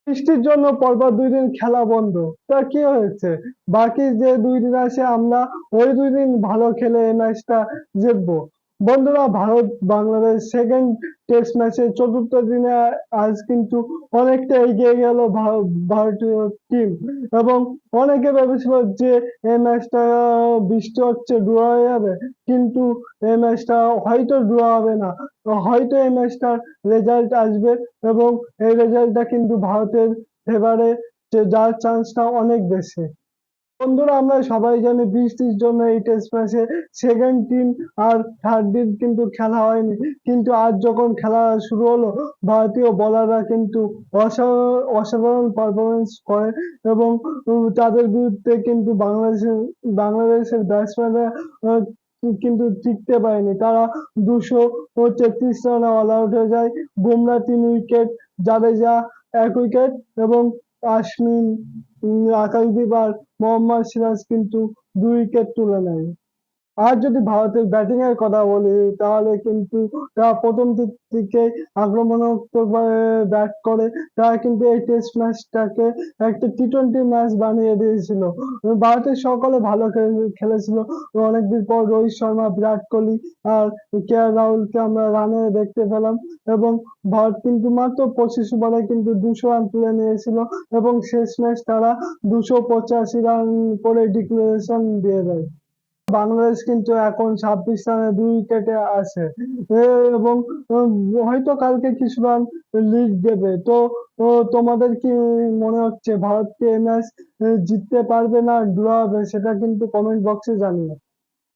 বৃষ্টির জন্য পরপর ২ দিন খেলা বন্ধ। তা কি হয়েছে? বাকি যে ২ দিন আছে আমরা ওই ২ দিন ভালো খেলে এই ম্যাচটা জিতবো। বন্ধুরা, ভারত বাংলাদেশ সেকেন্ড টেস্ট ম্যাচের ৪র্থ দিনে আজ কিন্তু অনেকটা এগিয়ে গেল ভারতীয় টিম এবং অনেকে ভেবেছিল যে এই ম্যাচটা বৃষ্টি হচ্ছে ড্র হয়ে যাবে, কিন্তু এই ম্যাচটা হয়তো ড্র হবে না, হয়তো এই ম্যাচটার রেজাল্ট আসবে এবং এই রেজাল্টটা কিন্তু ভারতের ফেভারে যাওয়ার চান্সটা অনেক বেশি। বন্ধুরা, আমরা সবাই জানি বৃষ্টির জন্য এই টেস্ট ম্যাচে সেকেন্ড দিন আর থার্ড দিন কিন্তু খেলা হয়নি, কিন্তু আজ যখন খেলা শুরু হলো ভারতীয় বোলাররা কিন্তু অসাধারণ পারফরমেন্স করে এবং তাদের বিরুদ্ধে কিন্তু বাংলাদেশের ব্যাটসম্যানরা কিন্তু টিকতে পারেনি। তারা ২৩৩ রানে অল আউট হয়ে যায়। বুমরা ৩ উইকেট, জাদেজা ১ উইকেট এবং আশ্বিন, আকাশদীপ আর মোহাম্মদ সিরাজ কিন্তু ২ উইকেট তুলে নেয়। আর যদি ভারতের ব্যাটিং এর কথা বলি তাহলে কিন্তু তারা প্রথম দিক থেকে আক্রমণাত্মকভাবে ব্যাট করে। তারা কিন্তু এই টেস্ট ম্যাচটাকে একটা টি-টোয়েন্টি ম্যাচ বানিয়ে দিয়েছিল। ভারতের সকলে ভালো খেলেছিল। অনেকদিন পর রোহিত শর্মা, বিরাট কোহলি আর কে.এল. রাহুলকে আমরা রানে দেখতে পেলাম এবং ভারত কিন্তু মাত্র ২৫ ওভারে কিন্তু ২০০ রান তুলে নিয়েছিল এবং শেষ ম্যাচ তারা ২৮৫ রান করে ডিক্লারেশন দিয়ে দেয়। বাংলাদেশ কিন্তু এখন ২৬ রানে ২ উইকেটে আছে এবং উম, হয়তো কালকে কিছু রান লিড দেবে। তো তোমাদের কি মনে হচ্ছে ভারত কি এই ম্যাচ জিততে পারবে না ড্র হবে, সেটা কিন্তু কমেন্ট বক্সে জানিও।